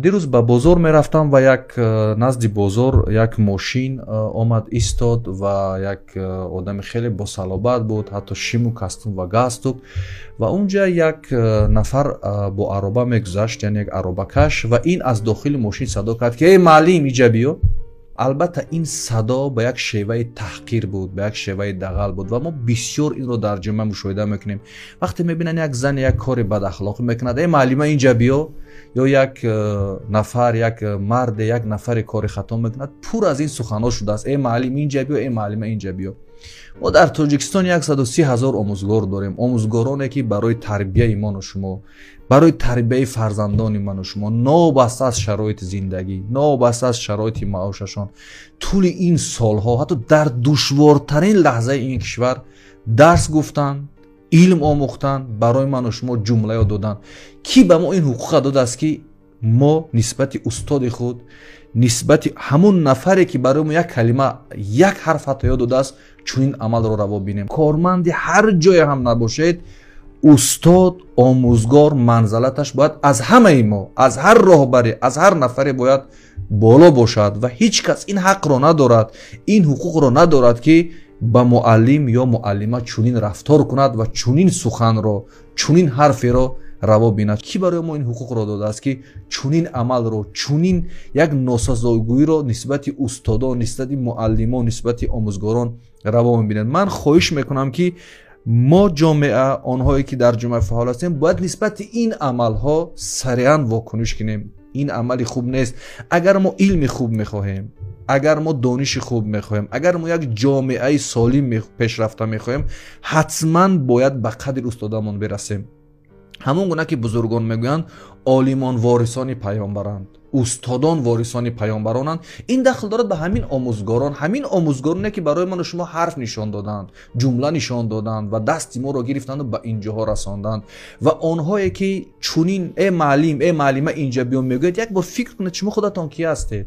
دیروز به بازار میرفتم و یک نزد بازار یک ماشین آمد ایستاد و یک آدم خیلی با صلابت بود، حتی شیمو کاستوم و گاستوک و اونجا یک نفر با عربه میگذشت، یعنی یک عربه کش، و این از داخل ماشین صدا کرد که ای معلم اینجا بیو. البته این صدا به یک شیوه تحقیر بود، به یک شیوه دغل بود و ما بسیار این رو در جامعه مشاهده میکنیم. وقتی میبینن یک زن یک کار بد اخلاقی میکند، ای معلم اینجا بیو، یا یک نفر، یک مرد یک نفر کار خطا میکند، پر از این سخنان شده است، ای معلم اینجا بیو، ای معلم اینجا بیو. ما در تاجیکستان 130,000 آموزگار داریم، آموزگارانی که برای تربیت من و شما، برای تربیت فرزندان من و شما، نابسته از شرایط زندگی، نابسته از شرایط معاششان، طول این سالها حتی در دشوارترین لحظه این کشور درس گفتن، علم آموختن، برای من و شما جمله دادن. کی به ما این حقوق داده است که ما نسبت استاد خود، نسبت همون نفری که برای ما یک کلمه، یک حرف حتی یاد داده است، چون این عمل رو روا بینیم؟ کارمند هر جای هم نباشید، استاد، آموزگار منزلتش باید از همه ما، از هر راهبری، از هر نفری باید بالا باشد و هیچ کس این حق رو ندارد، این حقوق رو ندارد که با معلم یا معلمه چونین رفتار کند و چونین سخن رو، چونین حرفی رو روا بیند. کی برای ما این حقوق رو داده است که چونین عمل رو، چونین یک ناسزاگویی رو نسبت استادان، نسبت معلمان، نسبت آموزگاران روا میبینند؟ من خواهش میکنم که ما جامعه، آنهایی که در جامعه فعال هستیم، باید نسبت این عمل ها سریعا واکنش کنیم. این عمل خوب نیست. اگر ما علم خوب میخواهیم، اگر ما دانش خوب میخواهیم، اگر ما یک جامعه سالم پیشرفته میخواهیم، حتما باید به قدر استادمان برسیم. همون گونه که بزرگان میگویند عالمان وارثان پیامبرند، استادان وارثان پیامبرانند. این دخل دارد به همین آموزگاران، همین آموزگارانی که برای من و شما حرف نشان دادند، جمله نشان دادند و دست ما را گرفتند و به اینجاها رساندند. و آنهایی که چونین ای معلم، ای معلمه اینجا بیام میگوید، یک بار فکر کنید شما خودتان کی هستید؟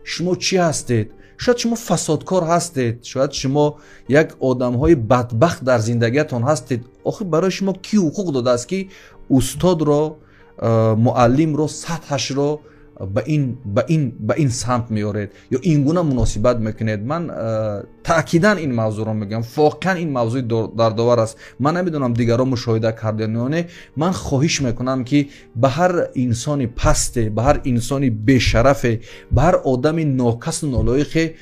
شما چی هستید؟ شاید شما فسادکار هستید، شاید شما یک آدم‌های بدبخت در زندگیتان هستید. آخه برای شما کی حقوق داده است که استاد را، معلم را، سطحش را به این سمت میارید یا این گونه مناسبت میکنید؟ من تاکیداً این موضوع رو میگم، واقعا این موضوع در داور است. من نمیدونم دیگران مشاهده کردنیانه، من خواهش میکنم که به هر انسان پست، به هر انسان بی‌شرف، به هر آدم ناکس و نالایق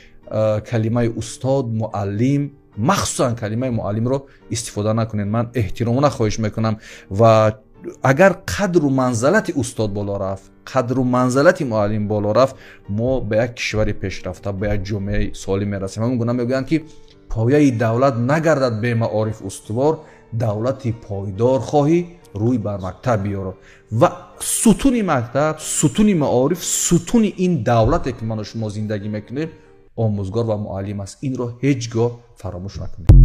کلمه استاد، معلم، مخصوصا کلمه معلم رو استفاده نکنید. من احتراماً خواهش میکنم و اگر قدر و منزلت استاد بالا رفت، قدر و منزلت معلم بالا رفت، ما به یک کشور پیشرفته، به یک جامعه سالم میرسیم. همون گونه میگویند که پایه دولت نگردد به معارف استوار، دولت پایدار خواهی روی بر مکتب بیاره. و ستون مکتب، ستون معارف، ستون این دولتی که ما شما زندگی میکنیم، آموزگار و معلم است. این رو هیچگاه فراموش نکنید.